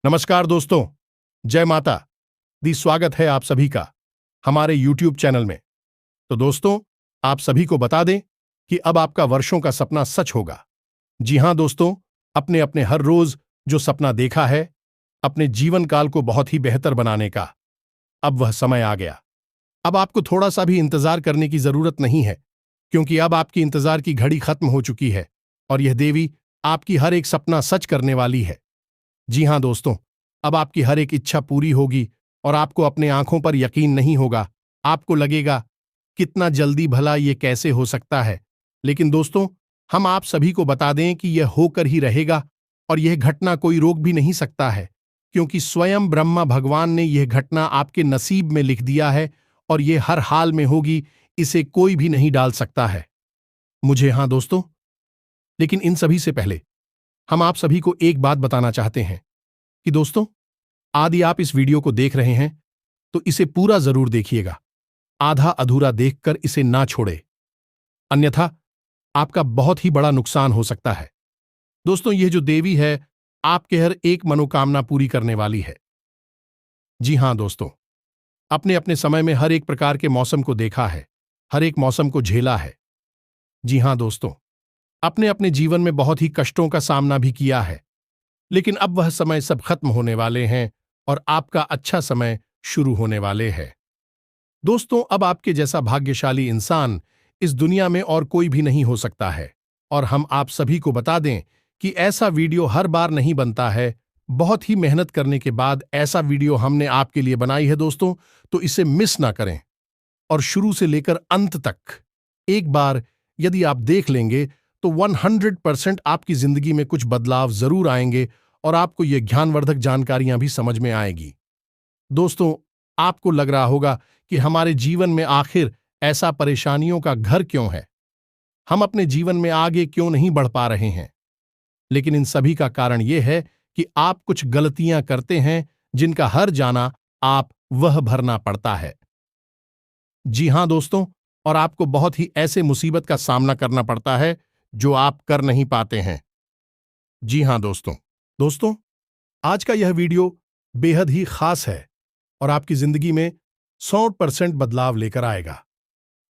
नमस्कार दोस्तों, जय माता दी। स्वागत है आप सभी का हमारे YouTube चैनल में। तो दोस्तों, आप सभी को बता दें कि अब आपका वर्षों का सपना सच होगा। जी हां दोस्तों, अपने अपने हर रोज जो सपना देखा है, अपने जीवन काल को बहुत ही बेहतर बनाने का, अब वह समय आ गया। अब आपको थोड़ा सा भी इंतजार करने की जरूरत नहीं है, क्योंकि अब आपकी इंतजार की घड़ी खत्म हो चुकी है और यह देवी आपकी हर एक सपना सच करने वाली है। जी हां दोस्तों, अब आपकी हर एक इच्छा पूरी होगी और आपको अपने आंखों पर यकीन नहीं होगा। आपको लगेगा कितना जल्दी भला ये कैसे हो सकता है। लेकिन दोस्तों, हम आप सभी को बता दें कि यह होकर ही रहेगा और यह घटना कोई रोक भी नहीं सकता है, क्योंकि स्वयं ब्रह्मा भगवान ने यह घटना आपके नसीब में लिख दिया है और यह हर हाल में होगी। इसे कोई भी नहीं डाल सकता है। मुझे हां दोस्तों, लेकिन इन सभी से पहले हम आप सभी को एक बात बताना चाहते हैं कि दोस्तों, यदि आप इस वीडियो को देख रहे हैं तो इसे पूरा जरूर देखिएगा। आधा अधूरा देखकर इसे ना छोड़े, अन्यथा आपका बहुत ही बड़ा नुकसान हो सकता है। दोस्तों, यह जो देवी है आपके हर एक मनोकामना पूरी करने वाली है। जी हां दोस्तों, अपने अपने समय में हर एक प्रकार के मौसम को देखा है, हर एक मौसम को झेला है। जी हां दोस्तों, अपने अपने जीवन में बहुत ही कष्टों का सामना भी किया है, लेकिन अब वह समय सब खत्म होने वाले हैं और आपका अच्छा समय शुरू होने वाले हैं। दोस्तों, अब आपके जैसा भाग्यशाली इंसान इस दुनिया में और कोई भी नहीं हो सकता है। और हम आप सभी को बता दें कि ऐसा वीडियो हर बार नहीं बनता है। बहुत ही मेहनत करने के बाद ऐसा वीडियो हमने आपके लिए बनाई है दोस्तों, तो इसे मिस ना करें और शुरू से लेकर अंत तक एक बार यदि आप देख लेंगे तो 100% आपकी जिंदगी में कुछ बदलाव जरूर आएंगे और आपको ये ज्ञानवर्धक जानकारियां भी समझ में आएगी। दोस्तों, आपको लग रहा होगा कि हमारे जीवन में आखिर ऐसा परेशानियों का घर क्यों है, हम अपने जीवन में आगे क्यों नहीं बढ़ पा रहे हैं। लेकिन इन सभी का कारण यह है कि आप कुछ गलतियां करते हैं जिनका हर जाना आप वह भरना पड़ता है। जी हां दोस्तों, और आपको बहुत ही ऐसे मुसीबत का सामना करना पड़ता है जो आप कर नहीं पाते हैं। जी हां दोस्तों, आज का यह वीडियो बेहद ही खास है और आपकी जिंदगी में 100% बदलाव लेकर आएगा।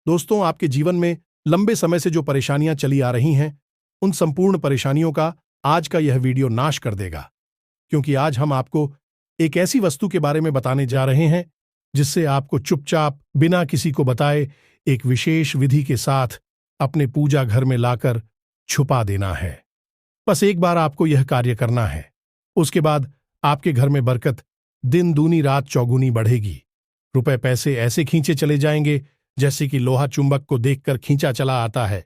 दोस्तों, आपके जीवन में लंबे समय से जो परेशानियां चली आ रही हैं, उन संपूर्ण परेशानियों का आज का यह वीडियो नाश कर देगा, क्योंकि आज हम आपको एक ऐसी वस्तु के बारे में बताने जा रहे हैं जिससे आपको चुपचाप बिना किसी को बताए एक विशेष विधि के साथ अपने पूजा घर में लाकर छुपा देना है। बस एक बार आपको यह कार्य करना है, उसके बाद आपके घर में बरकत दिन दूनी रात चौगुनी बढ़ेगी। रुपए पैसे ऐसे खींचे चले जाएंगे जैसे कि लोहा चुंबक को देखकर खींचा चला आता है।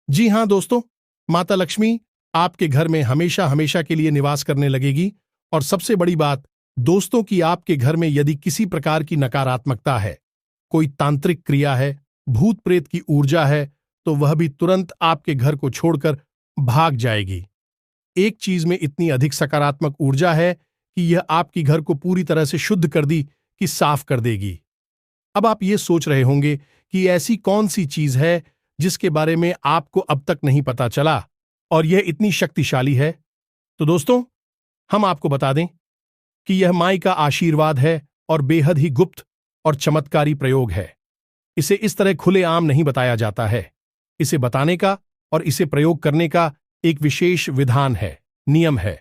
जी हां दोस्तों, माता लक्ष्मी आपके घर में हमेशा हमेशा के लिए निवास करने लगेगी। और सबसे बड़ी बात दोस्तों कि आपके घर में यदि किसी प्रकार की नकारात्मकता है, कोई तांत्रिक क्रिया है, भूत प्रेत की ऊर्जा है, तो वह भी तुरंत आपके घर को छोड़कर भाग जाएगी। एक चीज में इतनी अधिक सकारात्मक ऊर्जा है कि यह आपकी घर को पूरी तरह से शुद्ध कर दी कि साफ कर देगी। अब आप ये सोच रहे होंगे कि ऐसी कौन सी चीज है जिसके बारे में आपको अब तक नहीं पता चला और यह इतनी शक्तिशाली है। तो दोस्तों, हम आपको बता दें कि यह माई का आशीर्वाद है और बेहद ही गुप्त और चमत्कारी प्रयोग है। इसे इस तरह खुलेआम नहीं बताया जाता है। इसे बताने का और इसे प्रयोग करने का एक विशेष विधान है, नियम है।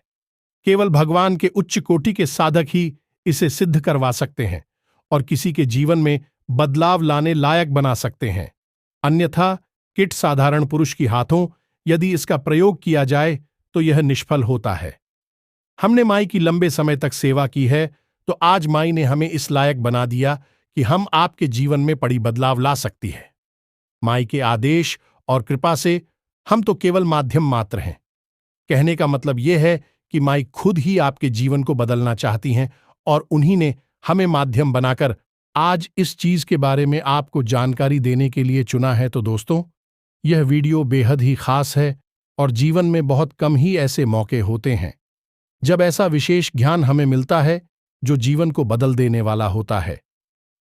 केवल भगवान के उच्च कोटि के साधक ही इसे सिद्ध करवा सकते हैं और किसी के जीवन में बदलाव लाने लायक बना सकते हैं। अन्यथा किट साधारण पुरुष की हाथों यदि इसका प्रयोग किया जाए तो यह निष्फल होता है। हमने माई की लंबे समय तक सेवा की है, तो आज माई ने हमें इस लायक बना दिया कि हम आपके जीवन में बड़ी बदलाव ला सकती है। माई के आदेश और कृपा से हम तो केवल माध्यम मात्र हैं। कहने का मतलब यह है कि माई खुद ही आपके जीवन को बदलना चाहती हैं और उन्हीं ने हमें माध्यम बनाकर आज इस चीज के बारे में आपको जानकारी देने के लिए चुना है। तो दोस्तों, यह वीडियो बेहद ही खास है और जीवन में बहुत कम ही ऐसे मौके होते हैं जब ऐसा विशेष ज्ञान हमें मिलता है जो जीवन को बदल देने वाला होता है।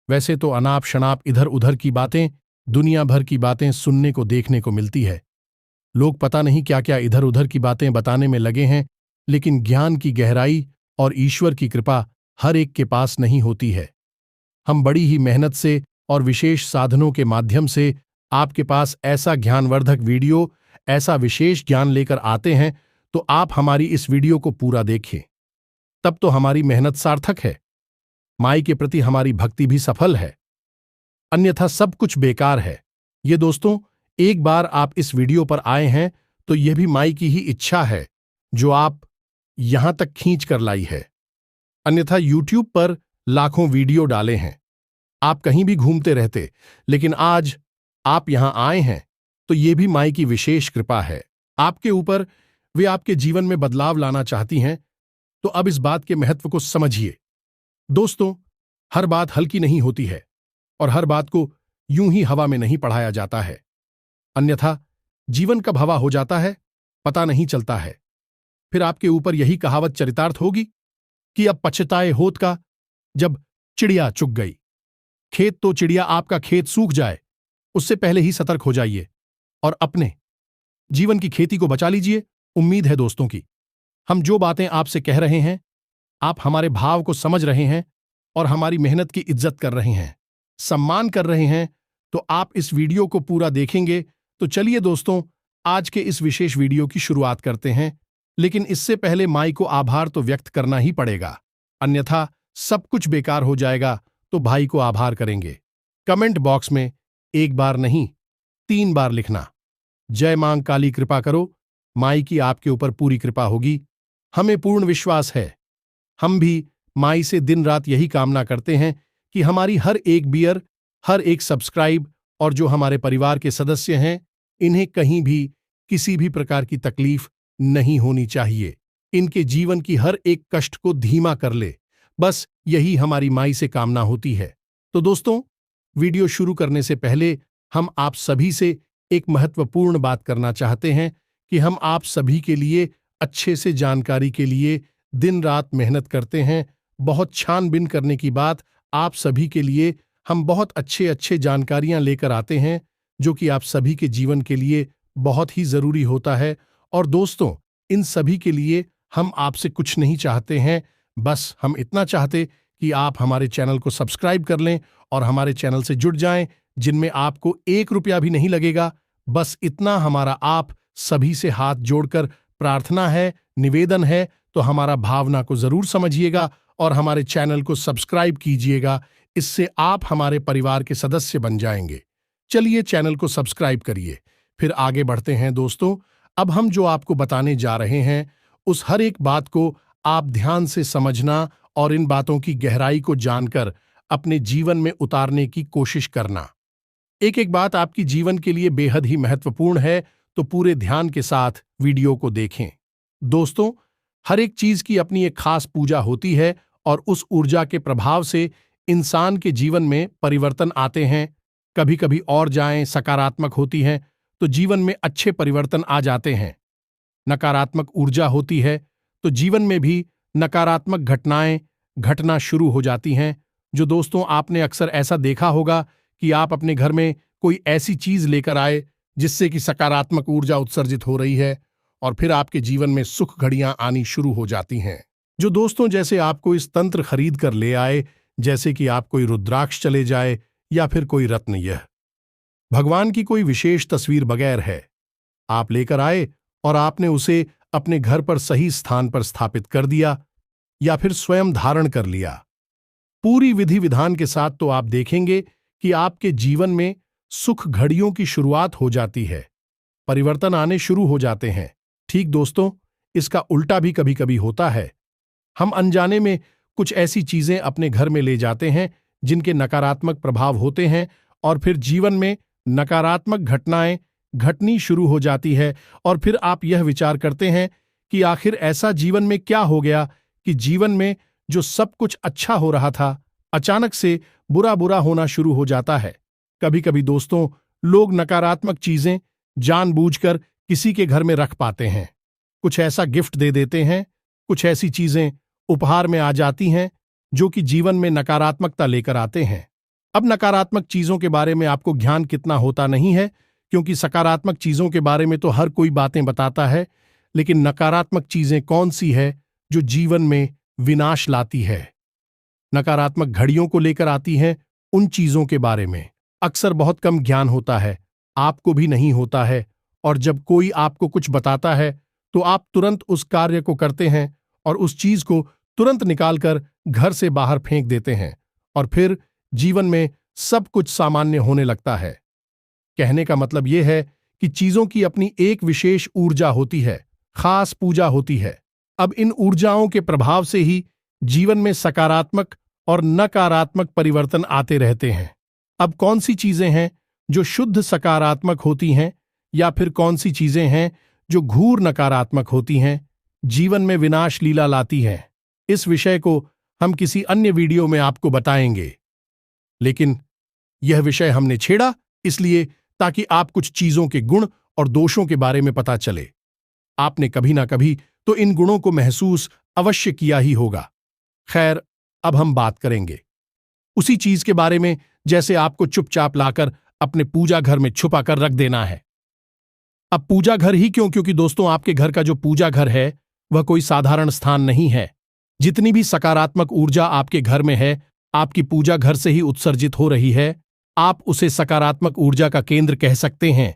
वैसे तो अनाप शनाप इधर उधर की बातें, दुनिया भर की बातें सुनने को देखने को मिलती है। लोग पता नहीं क्या क्या इधर उधर की बातें बताने में लगे हैं, लेकिन ज्ञान की गहराई और ईश्वर की कृपा हर एक के पास नहीं होती है। हम बड़ी ही मेहनत से और विशेष साधनों के माध्यम से आपके पास ऐसा ज्ञानवर्धक वीडियो, ऐसा विशेष ज्ञान लेकर आते हैं, तो आप हमारी इस वीडियो को पूरा देखें। तब तो हमारी मेहनत सार्थक है, माई के प्रति हमारी भक्ति भी सफल है, अन्यथा सब कुछ बेकार है। ये दोस्तों, एक बार आप इस वीडियो पर आए हैं तो यह भी माई की ही इच्छा है जो आप यहां तक खींच कर लाई है। अन्यथा यूट्यूब पर लाखों वीडियो डाले हैं, आप कहीं भी घूमते रहते, लेकिन आज आप यहां आए हैं तो यह भी माई की विशेष कृपा है आपके ऊपर। वे आपके जीवन में बदलाव लाना चाहती हैं, तो अब इस बात के महत्व को समझिए। दोस्तों, हर बात हल्की नहीं होती है और हर बात को यूं ही हवा में नहीं पढ़ाया जाता है, अन्यथा जीवन कब हवा हो जाता है पता नहीं चलता है। फिर आपके ऊपर यही कहावत चरितार्थ होगी कि अब पछताए होत का जब चिड़िया चुग गई। खेत तो चिड़िया आपका खेत सूख जाए उससे पहले ही सतर्क हो जाइए और अपने जीवन की खेती को बचा लीजिए। उम्मीद है दोस्तों की हम जो बातें आपसे कह रहे हैं, आप हमारे भाव को समझ रहे हैं और हमारी मेहनत की इज्जत कर रहे हैं, सम्मान कर रहे हैं। तो आप इस वीडियो को पूरा देखेंगे। तो चलिए दोस्तों, आज के इस विशेष वीडियो की शुरुआत करते हैं, लेकिन इससे पहले माई को आभार तो व्यक्त करना ही पड़ेगा, अन्यथा सब कुछ बेकार हो जाएगा। तो भाई को आभार करेंगे। कमेंट बॉक्स में एक बार नहीं 3 बार लिखना, जय मां काली कृपा करो। माई की आपके ऊपर पूरी कृपा होगी, हमें पूर्ण विश्वास है। हम भी माई से दिन रात यही कामना करते हैं कि हमारी हर एक बियर, हर एक सब्सक्राइब और जो हमारे परिवार के सदस्य हैं, इन्हें कहीं भी किसी भी प्रकार की तकलीफ नहीं होनी चाहिए। इनके जीवन की हर एक कष्ट को धीमा कर ले, बस यही हमारी माई से कामना होती है। तो दोस्तों, वीडियो शुरू करने से पहले हम आप सभी से एक महत्वपूर्ण बात करना चाहते हैं कि हम आप सभी के लिए अच्छे से जानकारी के लिए दिन रात मेहनत करते हैं। बहुत छानबीन करने की बात, आप सभी के लिए हम बहुत अच्छे अच्छे जानकारियां लेकर आते हैं जो कि आप सभी के जीवन के लिए बहुत ही जरूरी होता है। और दोस्तों, इन सभी के लिए हम आपसे कुछ नहीं चाहते हैं, बस हम इतना चाहते कि आप हमारे चैनल को सब्सक्राइब कर लें और हमारे चैनल से जुड़ जाएं, जिनमें आपको 1 रुपया भी नहीं लगेगा। बस इतना हमारा आप सभी से हाथ जोड़कर प्रार्थना है, निवेदन है। तो हमारा भावना को जरूर समझिएगा और हमारे चैनल को सब्सक्राइब कीजिएगा, इससे आप हमारे परिवार के सदस्य बन जाएंगे। चलिए चैनल को सब्सक्राइब करिए, फिर आगे बढ़ते हैं दोस्तों। अब हम जो आपको बताने जा रहे हैं, उस हर एक बात को आप ध्यान से समझना और इन बातों की गहराई को जानकर अपने जीवन में उतारने की कोशिश करना। एक एक बात आपकी जीवन के लिए बेहद ही महत्वपूर्ण है, तो पूरे ध्यान के साथ वीडियो को देखें। दोस्तों, हर एक चीज की अपनी एक खास पूजा होती है और उस ऊर्जा के प्रभाव से इंसान के जीवन में परिवर्तन आते हैं। कभी कभी और जाएं सकारात्मक होती हैं तो जीवन में अच्छे परिवर्तन आ जाते हैं। नकारात्मक ऊर्जा होती है तो जीवन में भी नकारात्मक घटनाएं घटना शुरू हो जाती हैं। जो दोस्तों, आपने अक्सर ऐसा देखा होगा कि आप अपने घर में कोई ऐसी चीज लेकर आए जिससे कि सकारात्मक ऊर्जा उत्सर्जित हो रही है और फिर आपके जीवन में सुख घड़ियां आनी शुरू हो जाती हैं। जो दोस्तों, जैसे आप कोई इस तंत्र खरीद कर ले आए, जैसे कि आप कोई रुद्राक्ष चले जाए या फिर कोई रत्न, यह भगवान की कोई विशेष तस्वीर बगैर है, आप लेकर आए और आपने उसे अपने घर पर सही स्थान पर स्थापित कर दिया या फिर स्वयं धारण कर लिया पूरी विधि विधान के साथ, तो आप देखेंगे कि आपके जीवन में सुख घड़ियों की शुरुआत हो जाती है, परिवर्तन आने शुरू हो जाते हैं। ठीक दोस्तों, इसका उल्टा भी कभी कभी होता है। हम अनजाने में कुछ ऐसी चीजें अपने घर में ले जाते हैं जिनके नकारात्मक प्रभाव होते हैं और फिर जीवन में नकारात्मक घटनाएं घटनी शुरू हो जाती है और फिर आप यह विचार करते हैं कि आखिर ऐसा जीवन में क्या हो गया कि जीवन में जो सब कुछ अच्छा हो रहा था अचानक से बुरा बुरा होना शुरू हो जाता है। कभी कभी दोस्तों, लोग नकारात्मक चीजें जानबूझकर किसी के घर में रख पाते हैं, कुछ ऐसा गिफ्ट दे देते हैं, कुछ ऐसी चीजें उपहार में आ जाती हैं जो कि जीवन में नकारात्मकता लेकर आते हैं। अब नकारात्मक चीजों के बारे में आपको ज्ञान कितना होता नहीं है, क्योंकि सकारात्मक चीजों के बारे में तो हर कोई बातें बताता है, लेकिन नकारात्मक चीजें कौन सी है जो जीवन में विनाश लाती है। नकारात्मक घड़ियों को लेकर आती हैं उन चीजों के बारे में अक्सर बहुत कम ज्ञान होता है, आपको भी नहीं होता है, और जब कोई आपको कुछ बताता है तो आप तुरंत उस कार्य को करते हैं और उस चीज को तुरंत निकालकर घर से बाहर फेंक देते हैं, और फिर जीवन में सब कुछ सामान्य होने लगता है। कहने का मतलब यह है कि चीजों की अपनी एक विशेष ऊर्जा होती है, खास पूजा होती है। अब इन ऊर्जाओं के प्रभाव से ही जीवन में सकारात्मक और नकारात्मक परिवर्तन आते रहते हैं। अब कौन सी चीजें हैं जो शुद्ध सकारात्मक होती हैं, या फिर कौन सी चीजें हैं जो घूर नकारात्मक होती हैं, जीवन में विनाश लीला लाती हैं, इस विषय को हम किसी अन्य वीडियो में आपको बताएंगे। लेकिन यह विषय हमने छेड़ा इसलिए ताकि आप कुछ चीजों के गुण और दोषों के बारे में पता चले। आपने कभी ना कभी तो इन गुणों को महसूस अवश्य किया ही होगा। खैर, अब हम बात करेंगे उसी चीज के बारे में जैसे आपको चुपचाप लाकर अपने पूजा घर में छुपा कर रख देना है। अब पूजा घर ही क्यों? क्योंकि दोस्तों, आपके घर का जो पूजा घर है वह कोई साधारण स्थान नहीं है। जितनी भी सकारात्मक ऊर्जा आपके घर में है, आपकी पूजा घर से ही उत्सर्जित हो रही है। आप उसे सकारात्मक ऊर्जा का केंद्र कह सकते हैं।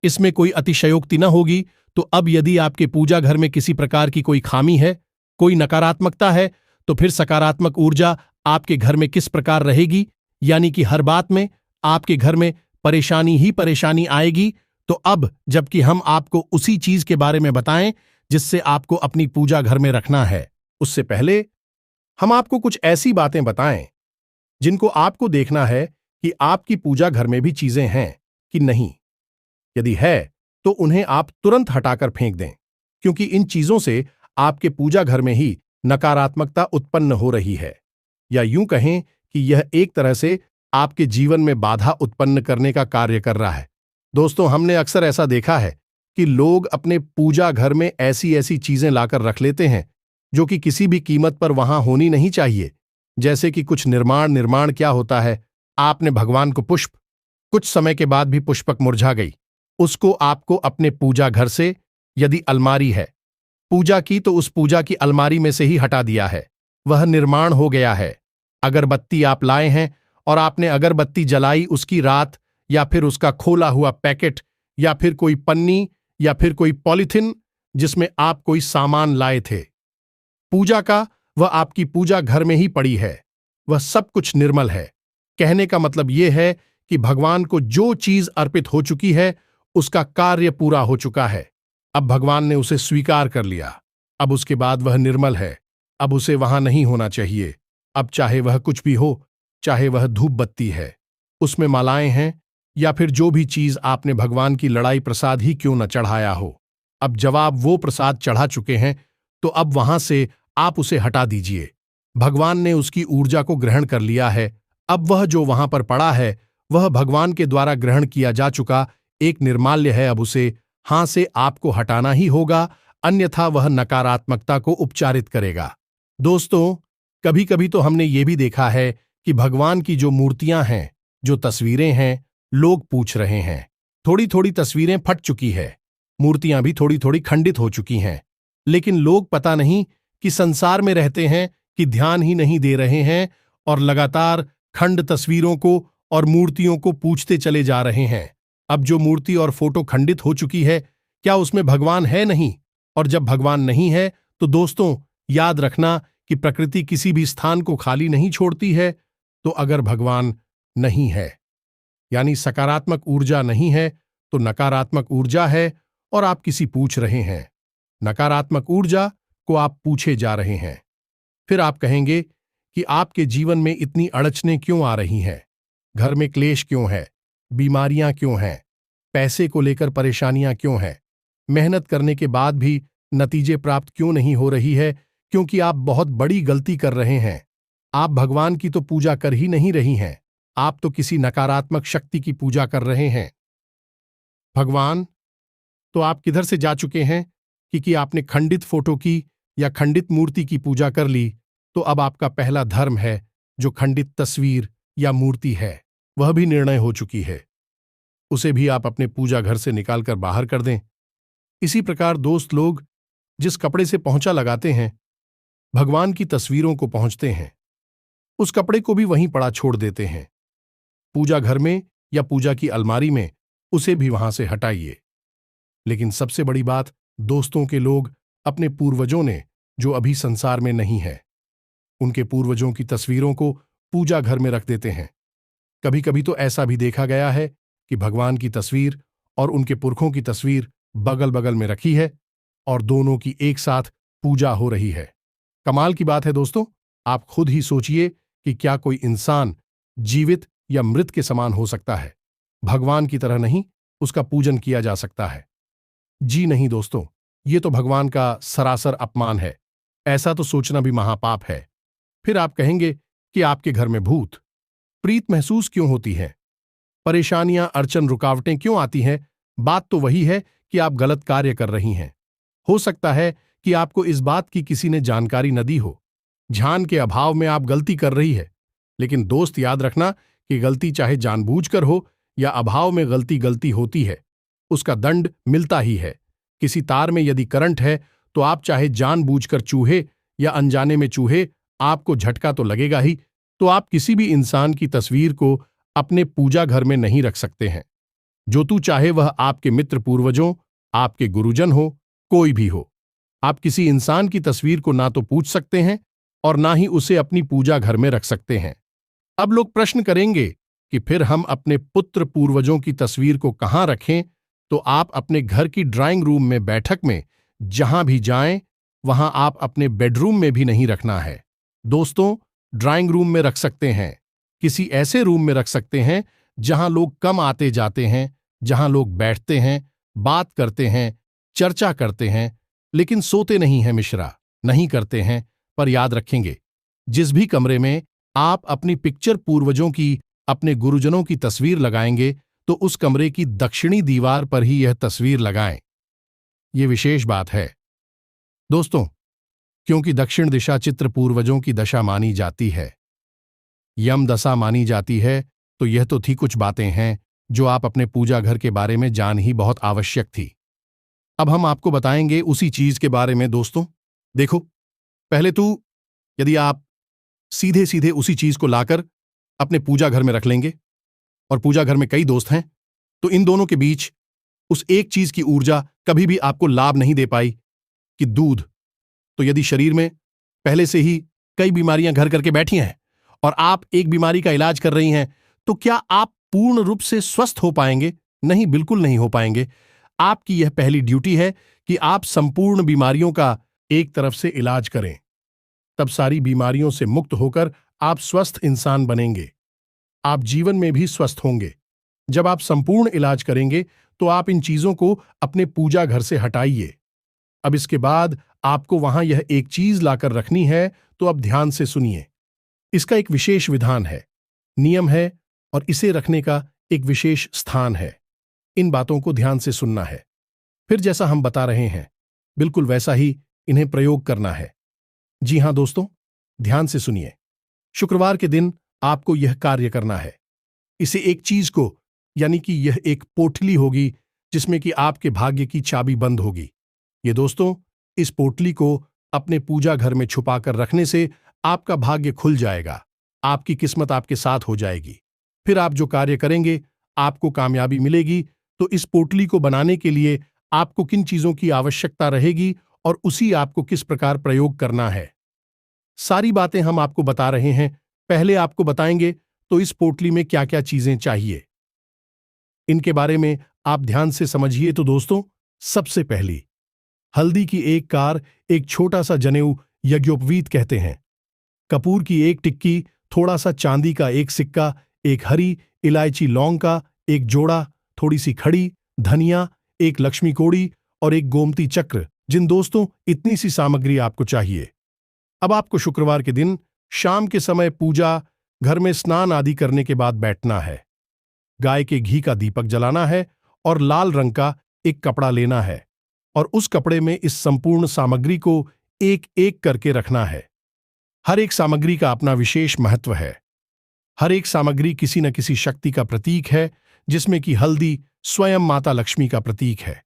इसमें कोई अतिशयोक्ति न होगी। तो अब यदि आपके पूजा घर में किसी प्रकार की कोई खामी है, कोई नकारात्मकता है, तो फिर सकारात्मक ऊर्जा आपके घर में किस प्रकार रहेगी? यानी कि हर बात में आपके घर में परेशानी ही परेशानी आएगी। तो अब जबकि हम आपको उसी चीज के बारे में बताएं जिससे आपको अपनी पूजा घर में रखना है, उससे पहले हम आपको कुछ ऐसी बातें बताएं जिनको आपको देखना है कि आपकी पूजा घर में भी चीजें हैं कि नहीं। यदि है तो उन्हें आप तुरंत हटाकर फेंक दें, क्योंकि इन चीजों से आपके पूजा घर में ही नकारात्मकता उत्पन्न हो रही है, या यूं कहें कि यह एक तरह से आपके जीवन में बाधा उत्पन्न करने का कार्य कर रहा है। दोस्तों, हमने अक्सर ऐसा देखा है कि लोग अपने पूजा घर में ऐसी ऐसी चीजें लाकर रख लेते हैं जो कि किसी भी कीमत पर वहां होनी नहीं चाहिए। जैसे कि कुछ निर्माण क्या होता है, आपने भगवान को पुष्प, कुछ समय के बाद भी पुष्पक मुरझा गई, उसको आपको अपने पूजा घर से, यदि अलमारी है, पूजा की तो उस पूजा की अलमारी में से ही हटा दिया है, वह निर्माण हो गया है। अगरबत्ती आप लाए हैं और आपने अगरबत्ती जलाई, उसकी रात, या फिर उसका खोला हुआ पैकेट, या फिर कोई पन्नी, या फिर कोई पॉलीथिन जिसमें आप कोई सामान लाए थे पूजा का, वह आपकी पूजा घर में ही पड़ी है। वह सब कुछ निर्मल है। कहने का मतलब यह है कि भगवान को जो चीज अर्पित हो चुकी है उसका कार्य पूरा हो चुका है। अब भगवान ने उसे स्वीकार कर लिया। अब उसके बाद वह निर्मल है। अब उसे वहां नहीं होना चाहिए। अब चाहे वह कुछ भी हो, चाहे वह धूप बत्ती है, उसमें मालाएं हैं, या फिर जो भी चीज आपने भगवान की लड़ाई प्रसाद ही क्यों न चढ़ाया हो, अब जब आप वो प्रसाद चढ़ा चुके हैं तो अब वहां से आप उसे हटा दीजिए। भगवान ने उसकी ऊर्जा को ग्रहण कर लिया है। अब वह जो वहां पर पड़ा है वह भगवान के द्वारा ग्रहण किया जा चुका एक निर्माल्य है। अब उसे हां से आपको हटाना ही होगा, अन्यथा वह नकारात्मकता को उपचारित करेगा। दोस्तों, कभी कभी तो हमने ये भी देखा है कि भगवान की जो मूर्तियां हैं, जो तस्वीरें हैं, लोग पूछ रहे हैं, थोड़ी थोड़ी तस्वीरें फट चुकी है, मूर्तियां भी थोड़ी थोड़ी खंडित हो चुकी हैं, लेकिन लोग पता नहीं कि संसार में रहते हैं कि ध्यान ही नहीं दे रहे हैं और लगातार खंड तस्वीरों को और मूर्तियों को पूछते चले जा रहे हैं। अब जो मूर्ति और फोटो खंडित हो चुकी है, क्या उसमें भगवान है? नहीं। और जब भगवान नहीं है तो दोस्तों, याद रखना कि प्रकृति किसी भी स्थान को खाली नहीं छोड़ती है। तो अगर भगवान नहीं है, यानी सकारात्मक ऊर्जा नहीं है, तो नकारात्मक ऊर्जा है और आप किसी पूछ रहे हैं। नकारात्मक ऊर्जा को आप पूछे जा रहे हैं। फिर आप कहेंगे कि आपके जीवन में इतनी अड़चनें क्यों आ रही हैं, घर में क्लेश क्यों है, बीमारियां क्यों हैं, पैसे को लेकर परेशानियां क्यों हैं, मेहनत करने के बाद भी नतीजे प्राप्त क्यों नहीं हो रही है? क्योंकि आप बहुत बड़ी गलती कर रहे हैं। आप भगवान की तो पूजा कर ही नहीं रही हैं, आप तो किसी नकारात्मक शक्ति की पूजा कर रहे हैं। भगवान तो आप किधर से जा चुके हैं कि आपने खंडित फोटो की या खंडित मूर्ति की पूजा कर ली, तो अब आपका पहला धर्म है जो खंडित तस्वीर या मूर्ति है, वह भी निर्णय हो चुकी है। उसे भी आप अपने पूजा घर से निकालकर बाहर कर दें। इसी प्रकार दोस्त लोग जिस कपड़े से पोंछा लगाते हैं, भगवान की तस्वीरों को पहुंचते हैं, उस कपड़े को भी वहीं पड़ा छोड़ देते हैं। पूजा घर में या पूजा की अलमारी में उसे भी वहां से हटाइए। लेकिन सबसे बड़ी बात, दोस्तों के लोग अपने पूर्वजों ने जो अभी संसार में नहीं है, उनके पूर्वजों की तस्वीरों को पूजा घर में रख देते हैं। कभी कभी तो ऐसा भी देखा गया है कि भगवान की तस्वीर और उनके पुरखों की तस्वीर बगल बगल में रखी है और दोनों की एक साथ पूजा हो रही है। कमाल की बात है दोस्तों, आप खुद ही सोचिए कि क्या कोई इंसान जीवित या मृत के समान हो सकता है? भगवान की तरह नहीं, उसका पूजन किया जा सकता है? जी नहीं दोस्तों, ये तो भगवान का सरासर अपमान है। ऐसा तो सोचना भी महापाप है। फिर आप कहेंगे कि आपके घर में भूत प्रीत महसूस क्यों होती है, परेशानियां, अड़चन, रुकावटें क्यों आती हैं? बात तो वही है कि आप गलत कार्य कर रही हैं। हो सकता है कि आपको इस बात की किसी ने जानकारी न दी हो। ध्यान के अभाव में आप गलती कर रही है। लेकिन दोस्त, याद रखना कि गलती चाहे जानबूझकर हो या अभाव में, गलती गलती होती है, उसका दंड मिलता ही है। किसी तार में यदि करंट है तो आप चाहे जानबूझकर चूहे या अनजाने में चूहे, आपको झटका तो लगेगा ही। तो आप किसी भी इंसान की तस्वीर को अपने पूजा घर में नहीं रख सकते हैं। जो तू चाहे वह आपके मित्र, पूर्वजों, आपके गुरुजन हो, कोई भी हो। आप किसी इंसान की तस्वीर को ना तो पूछ सकते हैं और ना ही उसे अपनी पूजा घर में रख सकते हैं। अब लोग प्रश्न करेंगे कि फिर हम अपने पुत्र पूर्वजों की तस्वीर को कहां रखें? तो आप अपने घर की ड्राइंग रूम में, बैठक में, जहां भी जाएं, वहां आप अपने बेडरूम में भी नहीं रखना है। दोस्तों, ड्राइंग रूम में रख सकते हैं, किसी ऐसे रूम में रख सकते हैं जहां लोग कम आते जाते हैं, जहां लोग बैठते हैं, बात करते हैं, चर्चा करते हैं, लेकिन सोते नहीं हैं मिश्रा, नहीं करते हैं। पर याद रखेंगे, जिस भी कमरे में आप अपनी पिक्चर पूर्वजों की, अपने गुरुजनों की तस्वीर लगाएंगे, तो उस कमरे की दक्षिणी दीवार पर ही यह तस्वीर लगाएं। ये विशेष बात है दोस्तों, क्योंकि दक्षिण दिशा चित्र पूर्वजों की दशा मानी जाती है, यम दशा मानी जाती है। तो यह तो थी कुछ बातें हैं जो आप अपने पूजा घर के बारे में जान ही बहुत आवश्यक थी। अब हम आपको बताएंगे उसी चीज के बारे में। दोस्तों देखो, पहले तो यदि आप सीधे सीधे उसी चीज को लाकर अपने पूजा घर में रख लेंगे, और पूजा घर में कई दोस्त हैं, तो इन दोनों के बीच उस एक चीज की ऊर्जा कभी भी आपको लाभ नहीं दे पाई कि दूध। तो यदि शरीर में पहले से ही कई बीमारियां घर करके बैठी हैं और आप एक बीमारी का इलाज कर रही हैं, तो क्या आप पूर्ण रूप से स्वस्थ हो पाएंगे? नहीं, बिल्कुल नहीं हो पाएंगे। आपकी यह पहली ड्यूटी है कि आप संपूर्ण बीमारियों का एक तरफ से इलाज करें। तब सारी बीमारियों से मुक्त होकर आप स्वस्थ इंसान बनेंगे। आप जीवन में भी स्वस्थ होंगे। जब आप संपूर्ण इलाज करेंगे तो आप इन चीजों को अपने पूजा घर से हटाइए। अब इसके बाद आपको वहां यह एक चीज लाकर रखनी है, तो अब ध्यान से सुनिए। इसका एक विशेष विधान है, नियम है, और इसे रखने का एक विशेष स्थान है। इन बातों को ध्यान से सुनना है। फिर जैसा हम बता रहे हैं, बिल्कुल वैसा ही इन्हें प्रयोग करना है। जी हां दोस्तों, ध्यान से सुनिए। शुक्रवार के दिन आपको यह कार्य करना है। इसे एक चीज को, यानी कि यह एक पोटली होगी जिसमें कि आपके भाग्य की चाबी बंद होगी। ये दोस्तों, इस पोटली को अपने पूजा घर में छुपाकर रखने से आपका भाग्य खुल जाएगा, आपकी किस्मत आपके साथ हो जाएगी। फिर आप जो कार्य करेंगे, आपको कामयाबी मिलेगी। तो इस पोटली को बनाने के लिए आपको किन चीजों की आवश्यकता रहेगी और उसी आपको किस प्रकार प्रयोग करना है, सारी बातें हम आपको बता रहे हैं। पहले आपको बताएंगे तो इस पोटली में क्या क्या चीजें चाहिए, इनके बारे में आप ध्यान से समझिए। तो दोस्तों, सबसे पहली, हल्दी की एक कार, एक छोटा सा जनेऊ यज्ञोपवीत कहते हैं, कपूर की एक टिक्की, थोड़ा सा चांदी का एक सिक्का, एक हरी इलायची लौंग का एक जोड़ा, थोड़ी सी खड़ी धनिया, एक लक्ष्मी कोड़ी और एक गोमती चक्र। जिन दोस्तों, इतनी सी सामग्री आपको चाहिए। अब आपको शुक्रवार के दिन शाम के समय पूजा घर में स्नान आदि करने के बाद बैठना है। गाय के घी का दीपक जलाना है और लाल रंग का एक कपड़ा लेना है, और उस कपड़े में इस संपूर्ण सामग्री को एक एक करके रखना है। हर एक सामग्री का अपना विशेष महत्व है। हर एक सामग्री किसी न किसी शक्ति का प्रतीक है, जिसमें कि हल्दी स्वयं माता लक्ष्मी का प्रतीक है,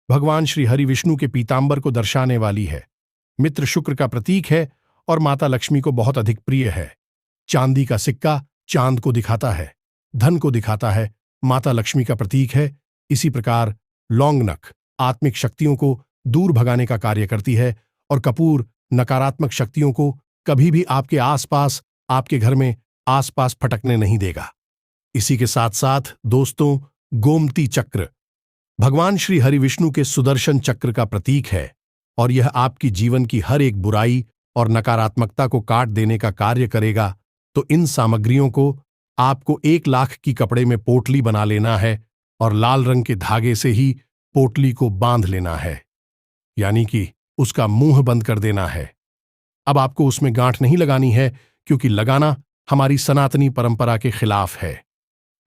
भगवान श्री हरि विष्णु के पीतांबर को दर्शाने वाली है। मित्र शुक्र का प्रतीक है और माता लक्ष्मी को बहुत अधिक प्रिय है। चांदी का सिक्का चांद को दिखाता है, धन को दिखाता है, माता लक्ष्मी का प्रतीक है। इसी प्रकार लौंग नख आत्मिक शक्तियों को दूर भगाने का कार्य करती है और कपूर नकारात्मक शक्तियों को कभी भी आपके आसपास, आपके घर में आसपास फटकने नहीं देगा। इसी के साथ साथ दोस्तों, गोमती चक्र भगवान श्री हरि विष्णु के सुदर्शन चक्र का प्रतीक है और यह आपकी जीवन की हर एक बुराई और नकारात्मकता को काट देने का कार्य करेगा। तो इन सामग्रियों को आपको 1 लाख की कपड़े में पोटली बना लेना है और लाल रंग के धागे से ही पोटली को बांध लेना है, यानी कि उसका मुंह बंद कर देना है। अब आपको उसमें गांठ नहीं लगानी है, क्योंकि लगाना हमारी सनातनी परंपरा के खिलाफ है।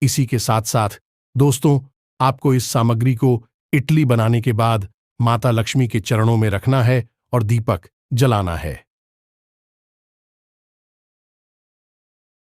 इसी के साथ साथ दोस्तों, आपको इस सामग्री को इडली बनाने के बाद माता लक्ष्मी के चरणों में रखना है और दीपक जलाना है।